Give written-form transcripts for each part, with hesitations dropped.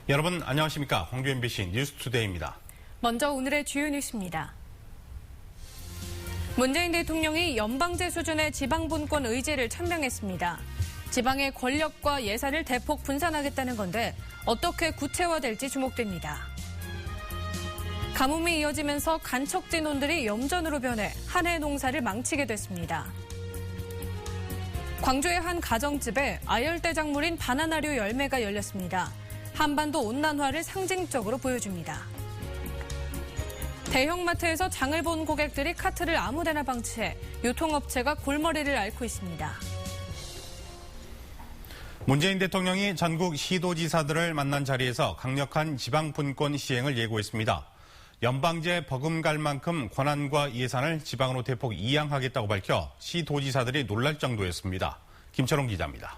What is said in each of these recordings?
여러분 안녕하십니까? 광주 MBC 뉴스투데이입니다. 먼저 오늘의 주요 뉴스입니다. 문재인 대통령이 연방제 수준의 지방분권 의지를 천명했습니다. 지방의 권력과 예산을 대폭 분산하겠다는 건데 어떻게 구체화될지 주목됩니다. 가뭄이 이어지면서 간척지논들이 염전으로 변해 한 해 농사를 망치게 됐습니다. 광주의 한 가정집에 아열대작물인 바나나류 열매가 열렸습니다. 한반도 온난화를 상징적으로 보여줍니다. 대형마트에서 장을 본 고객들이 카트를 아무데나 방치해 유통업체가 골머리를 앓고 있습니다. 문재인 대통령이 전국 시도지사들을 만난 자리에서 강력한 지방분권 시행을 예고했습니다. 연방제 버금갈 만큼 권한과 예산을 지방으로 대폭 이양하겠다고 밝혀 시도지사들이 놀랄 정도였습니다. 김철웅 기자입니다.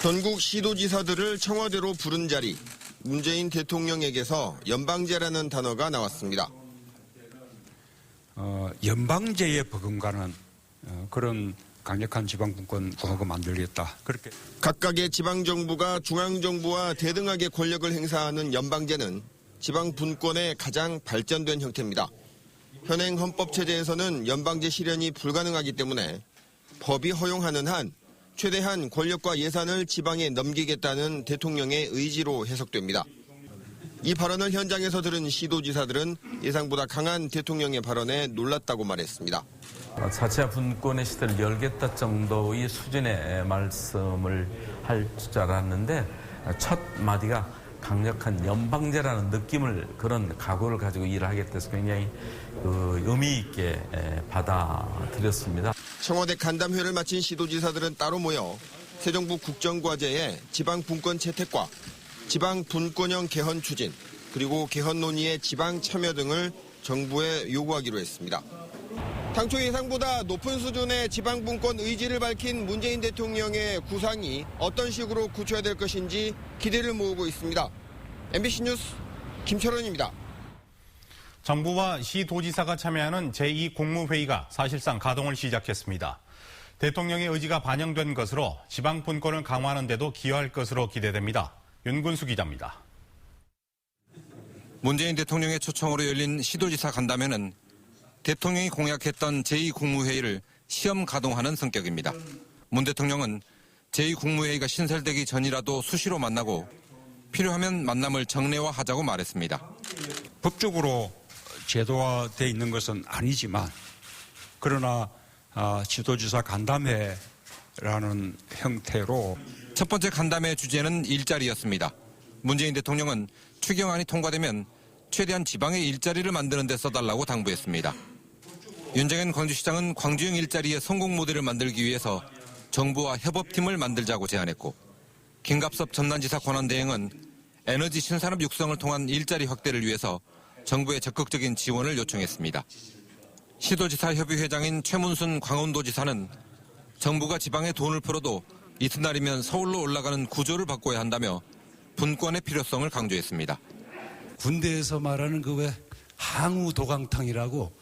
전국 시도지사들을 청와대로 부른 자리, 문재인 대통령에게서 연방제라는 단어가 나왔습니다. 연방제에 버금가는 그런 강력한 지방분권 구호가 만들겠다. 그렇게 각각의 지방정부가 중앙정부와 대등하게 권력을 행사하는 연방제는 지방분권의 가장 발전된 형태입니다. 현행 헌법체제에서는 연방제 실현이 불가능하기 때문에 법이 허용하는 한 최대한 권력과 예산을 지방에 넘기겠다는 대통령의 의지로 해석됩니다. 이 발언을 현장에서 들은 시도지사들은 예상보다 강한 대통령의 발언에 놀랐다고 말했습니다. 4차 분권의 시대를 열겠다 정도의 수준의 말씀을 할 줄 알았는데 첫 마디가 강력한 연방제라는 느낌을 그런 각오를 가지고 일을 하겠다 해서 굉장히 의미 있게 받아들였습니다. 청와대 간담회를 마친 시도지사들은 따로 모여 새 정부 국정과제에 지방분권 채택과 지방분권형 개헌 추진, 그리고 개헌 논의의 지방 참여 등을 정부에 요구하기로 했습니다. 당초 예상보다 높은 수준의 지방분권 의지를 밝힌 문재인 대통령의 구상이 어떤 식으로 구체화될 것인지 기대를 모으고 있습니다. MBC 뉴스 김철원입니다. 정부와 시도지사가 참여하는 제2국무회의가 사실상 가동을 시작했습니다. 대통령의 의지가 반영된 것으로 지방분권을 강화하는 데도 기여할 것으로 기대됩니다. 윤근수 기자입니다. 문재인 대통령의 초청으로 열린 시도지사 간담회는 대통령이 공약했던 제2국무회의를 시험 가동하는 성격입니다. 문 대통령은 제2국무회의가 신설되기 전이라도 수시로 만나고 필요하면 만남을 정례화하자고 말했습니다. 법적으로 제도화되어 있는 것은 아니지만 그러나 지도지사 간담회라는 형태로 첫 번째 간담회 주제는 일자리였습니다. 문재인 대통령은 추경안이 통과되면 최대한 지방의 일자리를 만드는 데 써달라고 당부했습니다. 윤정현 광주시장은 광주형 일자리의 성공 모델을 만들기 위해서 정부와 협업팀을 만들자고 제안했고, 김갑섭 전남지사 권한대행은 에너지 신산업 육성을 통한 일자리 확대를 위해서 정부의 적극적인 지원을 요청했습니다. 시도지사 협의회장인 최문순 광원도지사는 정부가 지방에 돈을 풀어도 이튿날이면 서울로 올라가는 구조를 바꿔야 한다며 분권의 필요성을 강조했습니다. 군대에서 말하는 그 왜 항우 도강탕이라고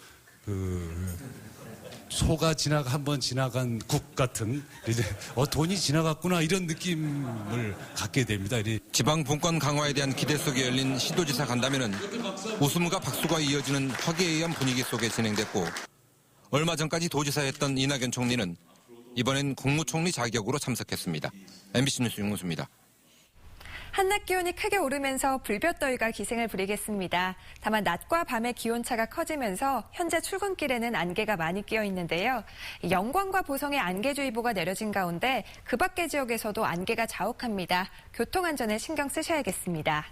소가 한번 지나간 국 같은 이제 돈이 지나갔구나 이런 느낌을 갖게 됩니다. 지방 분권 강화에 대한 기대 속에 열린 시도지사 간담회는 웃음과 박수가 이어지는 화기애애한 분위기 속에 진행됐고, 얼마 전까지 도지사였던 이낙연 총리는 이번엔 국무총리 자격으로 참석했습니다. MBC 뉴스 윤근수입니다. 한낮 기온이 크게 오르면서 불볕더위가 기승을 부리겠습니다. 다만 낮과 밤의 기온차가 커지면서 현재 출근길에는 안개가 많이 끼어 있는데요. 영광과 보성에 안개주의보가 내려진 가운데 그 밖의 지역에서도 안개가 자욱합니다. 교통안전에 신경 쓰셔야겠습니다.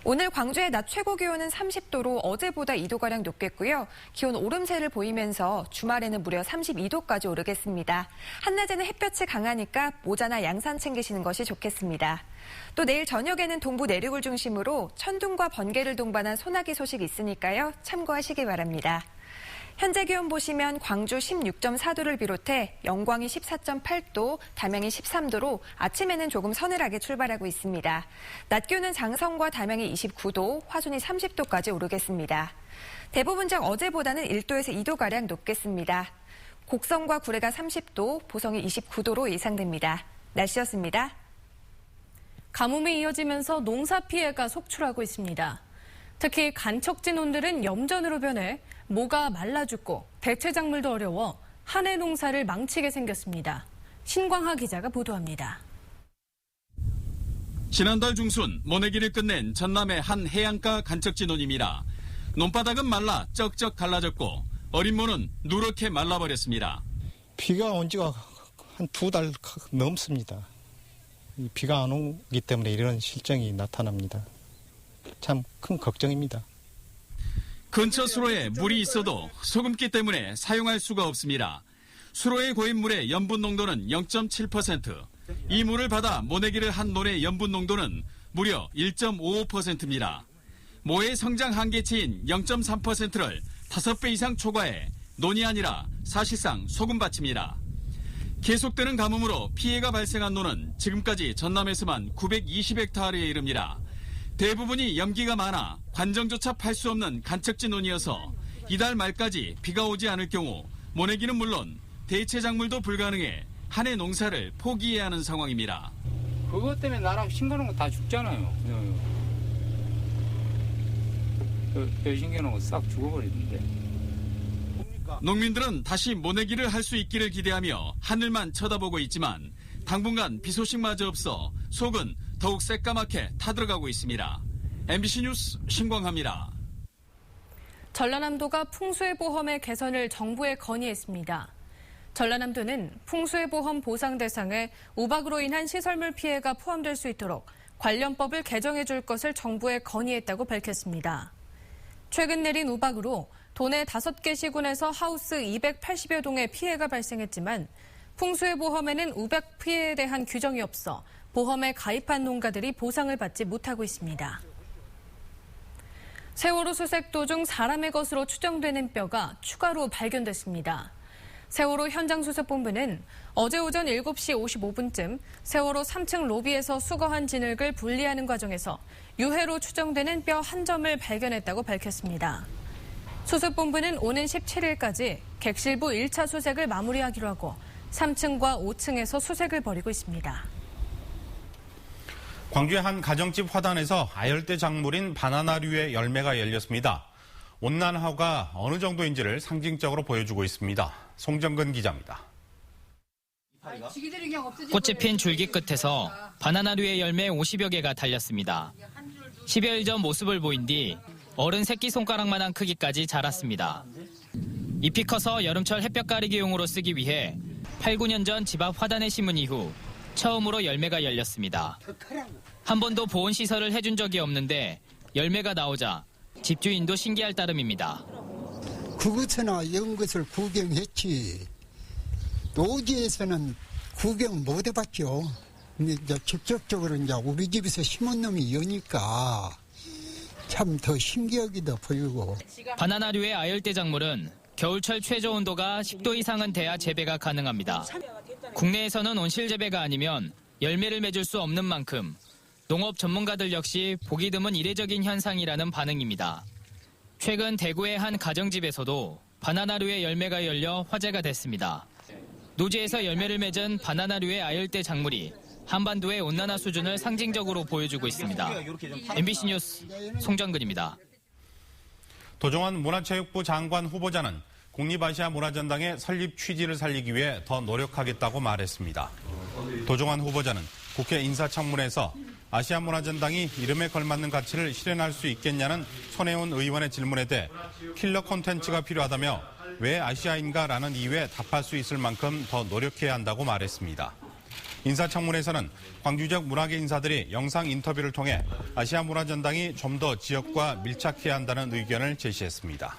오늘 광주의 낮 최고 기온은 30도로 어제보다 2도가량 높겠고요. 기온 오름세를 보이면서 주말에는 무려 32도까지 오르겠습니다. 한낮에는 햇볕이 강하니까 모자나 양산 챙기시는 것이 좋겠습니다. 또 내일 저녁에는 동부 내륙을 중심으로 천둥과 번개를 동반한 소나기 소식이 있으니까요. 참고하시기 바랍니다. 현재 기온 보시면 광주 16.4도를 비롯해 영광이 14.8도, 담양이 13도로 아침에는 조금 서늘하게 출발하고 있습니다. 낮 기온은 장성과 담양이 29도, 화순이 30도까지 오르겠습니다. 대부분 지역 어제보다는 1도에서 2도가량 높겠습니다. 곡성과 구례가 30도, 보성이 29도로 예상됩니다. 날씨였습니다. 가뭄이 이어지면서 농사 피해가 속출하고 있습니다. 특히 간척지논들은 염전으로 변해 모가 말라 죽고 대체 작물도 어려워 한 해 농사를 망치게 생겼습니다. 신광하 기자가 보도합니다. 지난달 중순 모내기를 끝낸 전남의 한 해안가 간척지논입니다. 논바닥은 말라 쩍쩍 갈라졌고 어린 모는 누렇게 말라버렸습니다. 비가 온 지가 한 2달 넘습니다. 비가 안 오기 때문에 이런 실정이 나타납니다. 참 큰 걱정입니다. 근처 수로에 물이 있어도 소금기 때문에 사용할 수가 없습니다. 수로에 고인 물의 염분 농도는 0.7%. 이 물을 받아 모내기를 한 논의 염분 농도는 무려 1.55%입니다. 모의 성장 한계치인 0.3%를 5배 이상 초과해 논이 아니라 사실상 소금밭입니다. 계속되는 가뭄으로 피해가 발생한 논은 지금까지 전남에서만 920헥타르에 이릅니다. 대부분이 염기가 많아 관정조차 팔 수 없는 간척지 논이어서 이달 말까지 비가 오지 않을 경우 모내기는 물론 대체 작물도 불가능해 한 해 농사를 포기해야 하는 상황입니다. 그것 때문에 나랑 신겨놓은 거 다 죽잖아요. 신겨놓은 거 싹 죽어버리던데. 농민들은 다시 모내기를 할 수 있기를 기대하며 하늘만 쳐다보고 있지만 당분간 비 소식마저 없어 속은 더욱 새까맣게 타들어가고 있습니다. MBC 뉴스 신광하입니다. 전라남도가 풍수해보험의 개선을 정부에 건의했습니다. 전라남도는 풍수해보험 보상 대상에 우박으로 인한 시설물 피해가 포함될 수 있도록 관련법을 개정해 줄 것을 정부에 건의했다고 밝혔습니다. 최근 내린 우박으로 도내 5개 시군에서 하우스 280여 동에 피해가 발생했지만 풍수해보험에는 우박 피해에 대한 규정이 없어 보험에 가입한 농가들이 보상을 받지 못하고 있습니다. 세월호 수색 도중 사람의 것으로 추정되는 뼈가 추가로 발견됐습니다. 세월호 현장수색본부는 어제 오전 7시 55분쯤 세월호 3층 로비에서 수거한 진흙을 분리하는 과정에서 유해로 추정되는 뼈 한 점을 발견했다고 밝혔습니다. 수색본부는 오는 17일까지 객실부 1차 수색을 마무리하기로 하고 3층과 5층에서 수색을 벌이고 있습니다. 광주의 한 가정집 화단에서 아열대 작물인 바나나류의 열매가 열렸습니다. 온난화가 어느 정도인지를 상징적으로 보여주고 있습니다. 송정근 기자입니다. 꽃이 핀 줄기 끝에서 바나나류의 열매 50여 개가 달렸습니다. 10여일 전 모습을 보인 뒤 어른 새끼손가락만한 크기까지 자랐습니다. 잎이 커서 여름철 햇볕 가리기용으로 쓰기 위해 8, 9년 전 집 앞 화단에 심은 이후 처음으로 열매가 열렸습니다. 한 번도 보온 시설을 해준 적이 없는데 열매가 나오자 집주인도 신기할 따름입니다. 그곳에나 이런 것을 구경했지. 노지에서는 구경 못 해봤죠. 근데 이제 직접적으로 이제 우리 집에서 심은 놈이 여니까 참 더 신기하기도 보이고. 바나나류의 아열대 작물은 겨울철 최저 온도가 10도 이상은 돼야 재배가 가능합니다. 국내에서는 온실 재배가 아니면 열매를 맺을 수 없는 만큼 농업 전문가들 역시 보기 드문 이례적인 현상이라는 반응입니다. 최근 대구의 한 가정집에서도 바나나류의 열매가 열려 화제가 됐습니다. 노지에서 열매를 맺은 바나나류의 아열대 작물이 한반도의 온난화 수준을 상징적으로 보여주고 있습니다. MBC 뉴스 송정근입니다. 도종환 문화체육부 장관 후보자는 국립아시아 문화전당의 설립 취지를 살리기 위해 더 노력하겠다고 말했습니다. 도종환 후보자는 국회 인사청문회에서 아시아 문화전당이 이름에 걸맞는 가치를 실현할 수 있겠냐는 손혜원 의원의 질문에 대해 킬러 콘텐츠가 필요하다며 왜 아시아인가라는 이유에 답할 수 있을 만큼 더 노력해야 한다고 말했습니다. 인사청문회에서는 광주지역 문화계 인사들이 영상 인터뷰를 통해 아시아 문화전당이 좀 더 지역과 밀착해야 한다는 의견을 제시했습니다.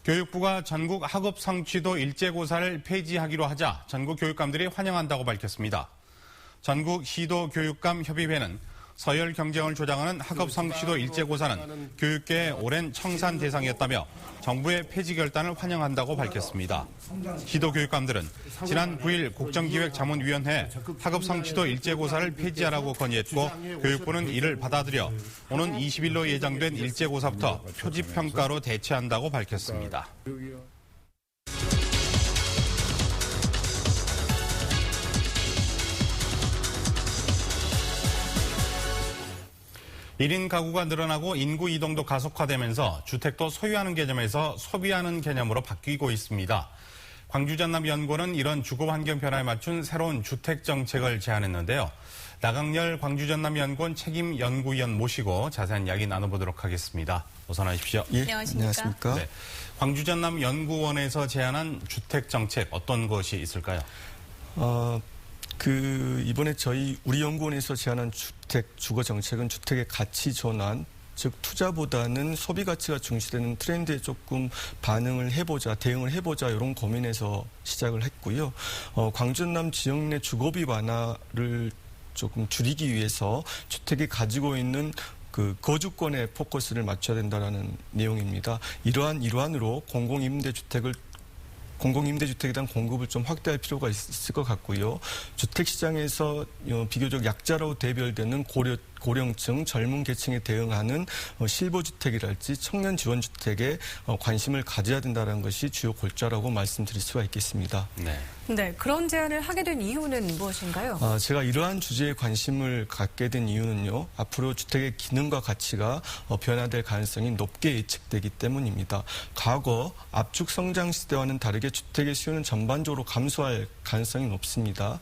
교육부가 전국 학업 성취도 일제고사를 폐지하기로 하자 전국 교육감들이 환영한다고 밝혔습니다. 전국 시도 교육감 협의회는 서열 경쟁을 조장하는 학업 성취도 일제고사는 교육계의 오랜 청산 대상이었다며 정부의 폐지 결단을 환영한다고 밝혔습니다. 시도 교육감들은 지난 9일 국정기획자문위원회에 학업 성취도 일제고사를 폐지하라고 건의했고 교육부는 이를 받아들여 오는 20일로 예정된 일제고사부터 표지평가로 대체한다고 밝혔습니다. 1인 가구가 늘어나고 인구 이동도 가속화되면서 주택도 소유하는 개념에서 소비하는 개념으로 바뀌고 있습니다. 광주전남연구원은 이런 주거 환경 변화에 맞춘 새로운 주택 정책을 제안했는데요. 나강렬 광주전남연구원 책임연구위원 모시고 자세한 이야기 나눠보도록 하겠습니다. 어서 나오십시오. 예, 안녕하십니까. 네. 광주전남연구원에서 제안한 주택 정책 어떤 것이 있을까요? 이번에 우리 연구원에서 제안한 주거 정책은 주택의 가치 전환, 즉 투자보다는 소비 가치가 중시되는 트렌드에 조금 대응을 해보자 이런 고민에서 시작을 했고요. 광주남 지역 내 주거비 완화를 조금 줄이기 위해서 주택이 가지고 있는 거주권에 포커스를 맞춰야 된다는 내용입니다. 이러한으로 공공임대주택에 대한 공급을 좀 확대할 필요가 있을 것 같고요. 주택시장에서 비교적 약자로 대별되는 고령층, 젊은 계층에 대응하는 실버주택이랄지 청년 지원주택에 관심을 가져야 된다는 것이 주요 골자라고 말씀드릴 수가 있겠습니다. 네, 그런 제안을 하게 된 이유는 무엇인가요? 제가 이러한 주제에 관심을 갖게 된 이유는요. 앞으로 주택의 기능과 가치가 변화될 가능성이 높게 예측되기 때문입니다. 과거 압축 성장 시대와는 다르게 주택의 수요는 전반적으로 감소할 가능성이 높습니다.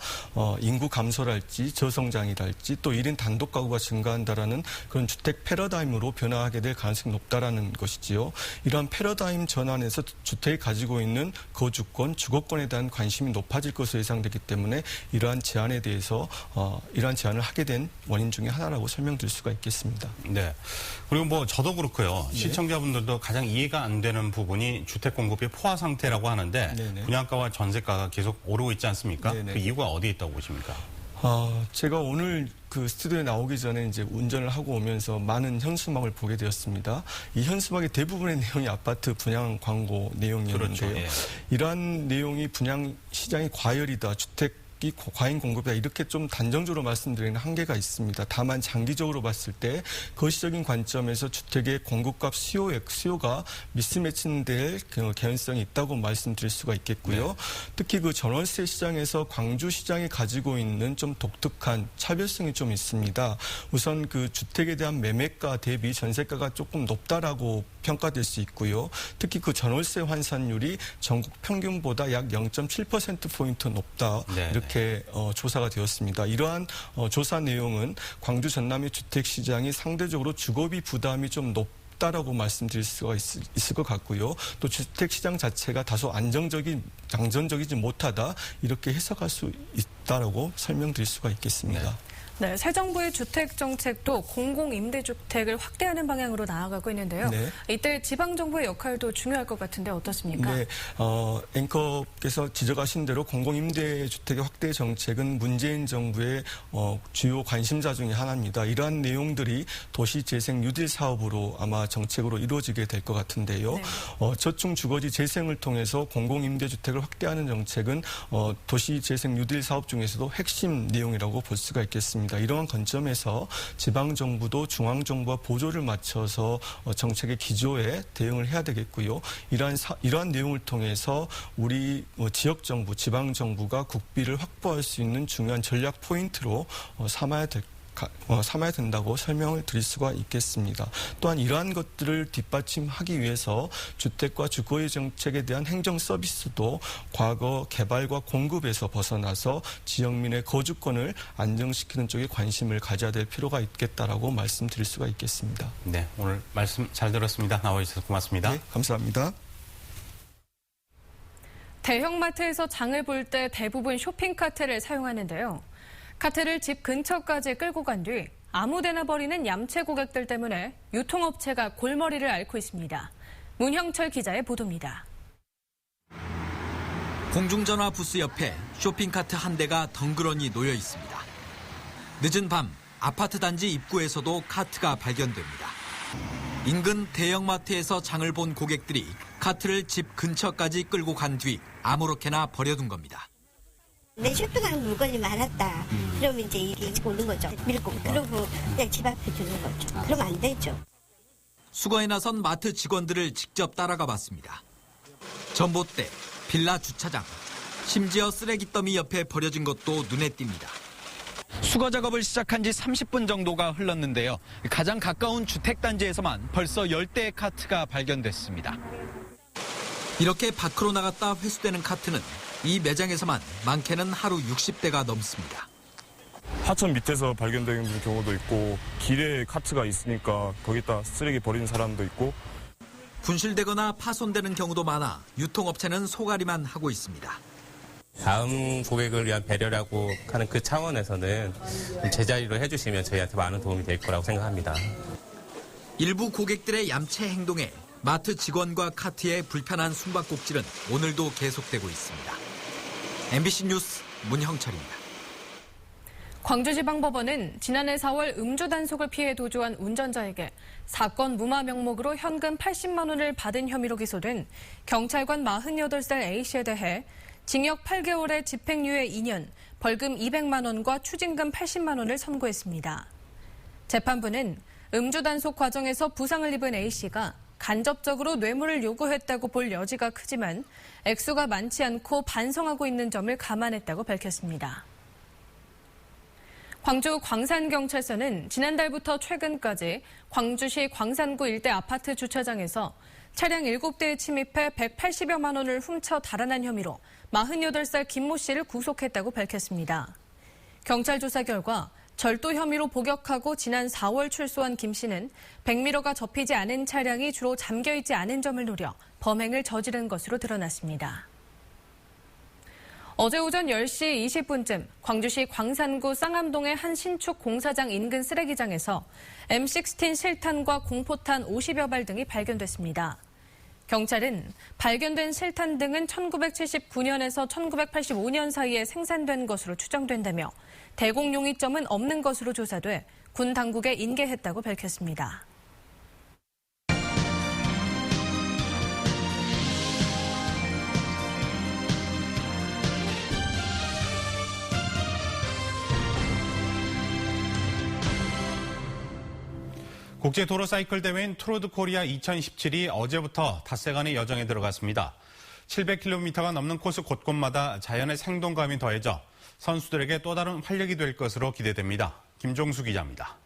인구 감소랄지 저성장이랄지 또 1인 단독 가구가 증가한다라는 그런 주택 패러다임으로 변화하게 될 가능성이 높다라는 것이지요. 이러한 패러다임 전환에서 주택이 가지고 있는 거주권, 주거권에 대한 관심이 높아질 것으로 예상되기 때문에 이러한 제안을 하게 된 원인 중에 하나라고 설명드릴 수가 있겠습니다. 네. 그리고 저도 그렇고요. 네. 시청자분들도 가장 이해가 안 되는 부분이 주택 공급의 포화 상태라고 하는데 네네. 분양가와 전세가가 계속 오르고 있지 않습니까? 네네. 그 이유가 어디에 있다고 보십니까? 제가 오늘 스튜디오에 나오기 전에 이제 운전을 하고 오면서 많은 현수막을 보게 되었습니다. 이 현수막의 대부분의 내용이 아파트 분양 광고 내용이었는데요. 그렇죠. 예. 이러한 내용이 분양 시장이 과열이다, 주택이 과잉 공급이다 이렇게 좀 단정적으로 말씀드리는 한계가 있습니다. 다만 장기적으로 봤을 때 거시적인 관점에서 주택의 공급과 수요가 미스매치될 개연성이 있다고 말씀드릴 수가 있겠고요. 네. 특히 전월세 시장에서 광주 시장이 가지고 있는 좀 독특한 차별성이 좀 있습니다. 우선 주택에 대한 매매가 대비 전세가가 조금 높다라고 평가될 수 있고요. 특히 전월세 환산율이 전국 평균보다 약 0.7%포인트 높다. 네. 이렇게 조사가 되었습니다. 이러한 조사 내용은 광주 전남의 주택시장이 상대적으로 주거비 부담이 좀 높다라고 말씀드릴 수가 있을 것 같고요. 또 주택시장 자체가 다소 안정적이지 못하다 이렇게 해석할 수 있다라고 설명드릴 수가 있겠습니다. 네, 새 정부의 주택 정책도 공공임대주택을 확대하는 방향으로 나아가고 있는데요. 네. 이때 지방정부의 역할도 중요할 것 같은데 어떻습니까? 네, 앵커께서 지적하신 대로 공공임대주택의 확대 정책은 문재인 정부의 주요 관심사 중에 하나입니다. 이러한 내용들이 도시재생 뉴딜 사업으로 아마 정책으로 이루어지게 될 것 같은데요. 네. 저층 주거지 재생을 통해서 공공임대주택을 확대하는 정책은 도시재생 뉴딜 사업 중에서도 핵심 내용이라고 볼 수가 있겠습니다. 이러한 관점에서 지방정부도 중앙정부와 보조를 맞춰서 정책의 기조에 대응을 해야 되겠고요. 이러한 내용을 통해서 우리 지역정부, 지방정부가 국비를 확보할 수 있는 중요한 전략 포인트로 삼아야 된다고 설명을 드릴 수가 있겠습니다. 또한 이러한 것들을 뒷받침하기 위해서 주택과 주거의 정책에 대한 행정 서비스도 과거 개발과 공급에서 벗어나서 지역민의 거주권을 안정시키는 쪽에 관심을 가져야 될 필요가 있겠다라고 말씀드릴 수가 있겠습니다. 네, 오늘 말씀 잘 들었습니다. 나와주셔서 고맙습니다. 네, 감사합니다. 대형마트에서 장을 볼 때 대부분 쇼핑카트를 사용하는데요. 카트를 집 근처까지 끌고 간 뒤 아무데나 버리는 얌체 고객들 때문에 유통업체가 골머리를 앓고 있습니다. 문형철 기자의 보도입니다. 공중전화 부스 옆에 쇼핑카트 한 대가 덩그러니 놓여 있습니다. 늦은 밤 아파트 단지 입구에서도 카트가 발견됩니다. 인근 대형마트에서 장을 본 고객들이 카트를 집 근처까지 끌고 간 뒤 아무렇게나 버려둔 겁니다. 내 쇼핑하는 물건이 많았다. 그러면 이제 일찍 오는 거죠. 밀고. 그러고 그냥 집 앞에 두는 거죠. 그러면 안 되죠. 수거에 나선 마트 직원들을 직접 따라가 봤습니다. 전봇대, 빌라 주차장, 심지어 쓰레기 더미 옆에 버려진 것도 눈에 띕니다. 수거 작업을 시작한 지 30분 정도가 흘렀는데요. 가장 가까운 주택단지에서만 벌써 10대의 카트가 발견됐습니다. 이렇게 밖으로 나갔다 회수되는 카트는 이 매장에서만 많게는 하루 60대가 넘습니다. 하천 밑에서 발견되는 경우도 있고 길에 카트가 있으니까 거기다 쓰레기 버리는 사람도 있고 분실되거나 파손되는 경우도 많아 유통업체는 소가리만 하고 있습니다. 다음 고객을 위한 배려라고 하는 그 차원에서는 제자리로 해주시면 저희한테 많은 도움이 될 거라고 생각합니다. 일부 고객들의 얌체 행동에 마트 직원과 카트의 불편한 숨바꼭질은 오늘도 계속되고 있습니다. MBC 뉴스 문형철입니다. 광주지방법원은 지난해 4월 음주 단속을 피해 도주한 운전자에게 사건 무마 명목으로 현금 80만 원을 받은 혐의로 기소된 경찰관 48살 A씨에 대해 징역 8개월에 집행유예 2년, 벌금 200만 원과 추징금 80만 원을 선고했습니다. 재판부는 음주 단속 과정에서 부상을 입은 A씨가 간접적으로 뇌물을 요구했다고 볼 여지가 크지만 액수가 많지 않고 반성하고 있는 점을 감안했다고 밝혔습니다. 광주 광산경찰서는 지난달부터 최근까지 광주시 광산구 일대 아파트 주차장에서 차량 7대에 침입해 180여만 원을 훔쳐 달아난 혐의로 48살 김모 씨를 구속했다고 밝혔습니다. 경찰 조사 결과 절도 혐의로 복역하고 지난 4월 출소한 김 씨는 100미러가 접히지 않은 차량이 주로 잠겨있지 않은 점을 노려 범행을 저지른 것으로 드러났습니다. 어제 오전 10시 20분쯤 광주시 광산구 쌍암동의 한 신축 공사장 인근 쓰레기장에서 M16 실탄과 공포탄 50여 발 등이 발견됐습니다. 경찰은 발견된 실탄 등은 1979년에서 1985년 사이에 생산된 것으로 추정된다며 대공용이점은 없는 것으로 조사돼 군 당국에 인계했다고 밝혔습니다. 국제도로사이클 대회인 트로드 코리아 2017이 어제부터 닷새간의 여정에 들어갔습니다. 700km가 넘는 코스 곳곳마다 자연의 생동감이 더해져 선수들에게 또 다른 활력이 될 것으로 기대됩니다. 김종수 기자입니다.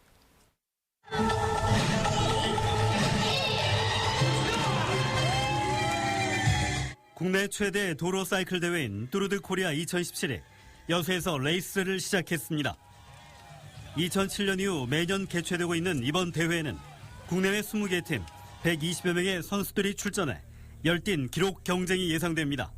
국내 최대 도로사이클 대회인 트로드 코리아 2017이 여수에서 레이스를 시작했습니다. 2007년 이후 매년 개최되고 있는 이번 대회에는 국내외 20개 팀 120여 명의 선수들이 출전해 열띤 기록 경쟁이 예상됩니다.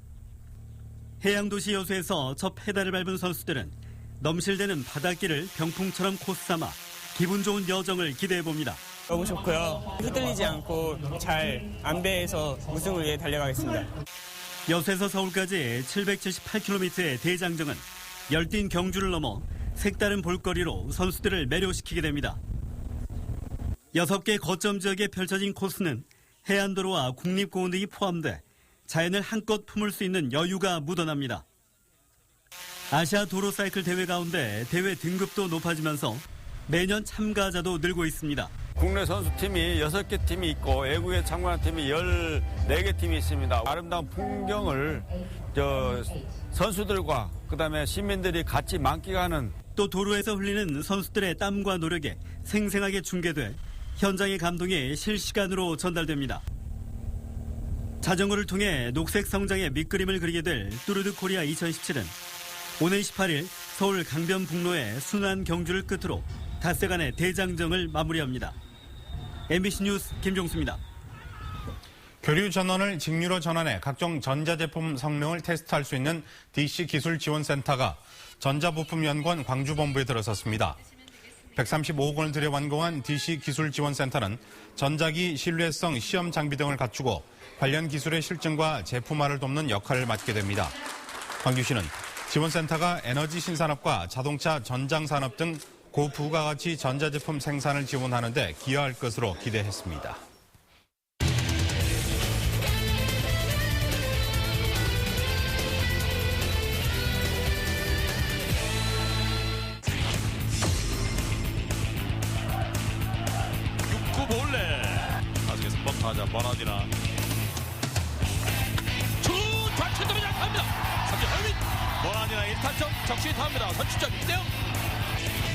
해양도시 여수에서 첫 페달을 밟은 선수들은 넘실대는 바닷길을 병풍처럼 코스 삼아 기분 좋은 여정을 기대해봅니다. 너무 좋고요. 휘둘리지 않고 잘 안배해서 우승을 위해 달려가겠습니다. 여수에서 서울까지 778km의 대장정은 열띤 경주를 넘어 색다른 볼거리로 선수들을 매료시키게 됩니다. 6개 거점 지역에 펼쳐진 코스는 해안도로와 국립공원 등이 포함돼 자연을 한껏 품을 수 있는 여유가 묻어납니다. 아시아 도로사이클 대회 가운데 대회 등급도 높아지면서 매년 참가자도 늘고 있습니다. 국내 선수팀이 6개 팀이 있고 외국에 참가한 팀이 14개 팀이 있습니다. 아름다운 풍경을 선수들과 그다음에 시민들이 같이 만끽하는 또 도로에서 흘리는 선수들의 땀과 노력에 생생하게 중계돼 현장의 감동이 실시간으로 전달됩니다. 자전거를 통해 녹색 성장의 밑그림을 그리게 될 트로드 코리아 2017은 오는 18일 서울 강변북로의 순환 경주를 끝으로 닷새간의 대장정을 마무리합니다. MBC 뉴스 김종수입니다. 교류 전원을 직류로 전환해 각종 전자제품 성능을 테스트할 수 있는 DC기술지원센터가 전자부품연구원 광주본부에 들어섰습니다. 135억 원을 들여 완공한 DC기술지원센터는 전자기 신뢰성 시험 장비 등을 갖추고 관련 기술의 실증과 제품화를 돕는 역할을 맡게 됩니다. 광주시는 지원센터가 에너지 신산업과 자동차 전장산업 등 고부가가치 전자제품 생산을 지원하는 데 기여할 것으로 기대했습니다. 몰래 타석에서 뻔타자 버나디나 좌측 장합니다. 3점 허민 버나디나 1타점 적시타합니다. 선취점 1대0.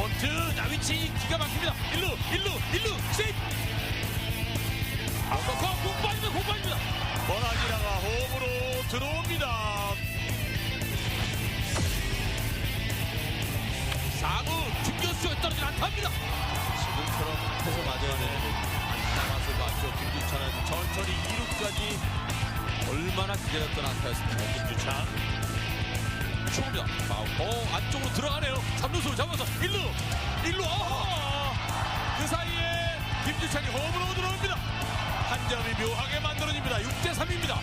번트 나위치 기가 막힙니다. 1루 세이프. 공 빠집니다. 버나디나가 홈으로 들어옵니다. 4구 중견수에 떨어진 안타입니다. 지금처럼 앞에서 맞아야 되는 안타맛을 봤죠. 김주찬은 천천히 2루까지 얼마나 기다렸던 안타였습니까. 김주찬 초입니다. 안쪽으로 들어가네요. 3루수 잡아서 1루 그 사이에 김주찬이 홈으로 들어옵니다. 한 점이 묘하게 만들어집니다. 6대3입니다.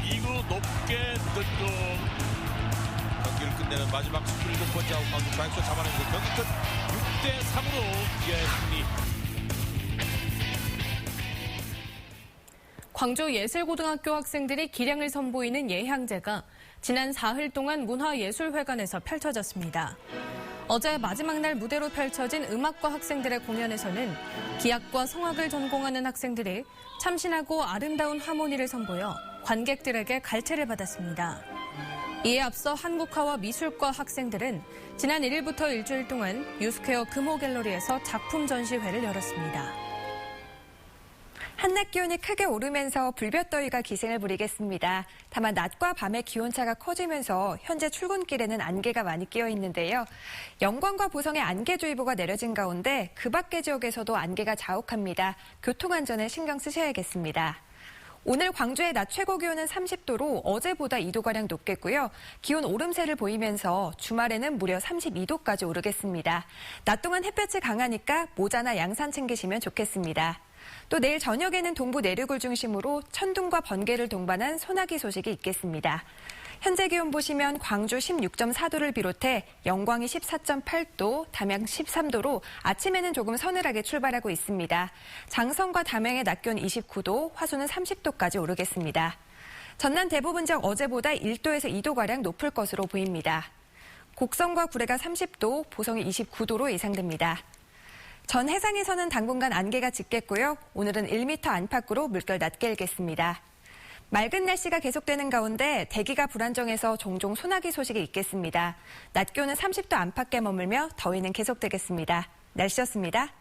2구 높게 뜬금 경기를 끝내는 마지막 27번째 아웃 카운트 좌익수 잡아내면서 경기 끝 6대3으로 기아의 승리. 광주 예술고등학교 학생들이 기량을 선보이는 예향제가 지난 사흘 동안 문화예술회관에서 펼쳐졌습니다. 어제 마지막 날 무대로 펼쳐진 음악과 학생들의 공연에서는 기악과 성악을 전공하는 학생들이 참신하고 아름다운 하모니를 선보여 관객들에게 갈채를 받았습니다. 이에 앞서 한국화와 미술과 학생들은 지난 1일부터 일주일 동안 유스퀘어 금호갤러리에서 작품 전시회를 열었습니다. 한낮 기온이 크게 오르면서 불볕더위가 기승을 부리겠습니다. 다만 낮과 밤의 기온차가 커지면서 현재 출근길에는 안개가 많이 끼어 있는데요. 영광과 보성에 안개주의보가 내려진 가운데 그 밖의 지역에서도 안개가 자욱합니다. 교통안전에 신경 쓰셔야겠습니다. 오늘 광주의 낮 최고 기온은 30도로 어제보다 2도가량 높겠고요. 기온 오름세를 보이면서 주말에는 무려 32도까지 오르겠습니다. 낮 동안 햇볕이 강하니까 모자나 양산 챙기시면 좋겠습니다. 또 내일 저녁에는 동부 내륙을 중심으로 천둥과 번개를 동반한 소나기 소식이 있겠습니다. 현재 기온 보시면 광주 16.4도를 비롯해 영광이 14.8도, 담양 13도로 아침에는 조금 서늘하게 출발하고 있습니다. 장성과 담양의 낮 기온 29도, 화수는 30도까지 오르겠습니다. 전남 대부분 지역 어제보다 1도에서 2도가량 높을 것으로 보입니다. 곡성과 구례가 30도, 보성이 29도로 예상됩니다. 전 해상에서는 당분간 안개가 짙겠고요. 오늘은 1m 안팎으로 물결 낮게 일겠습니다. 맑은 날씨가 계속되는 가운데 대기가 불안정해서 종종 소나기 소식이 있겠습니다. 낮 기온은 30도 안팎에 머물며 더위는 계속되겠습니다. 날씨였습니다.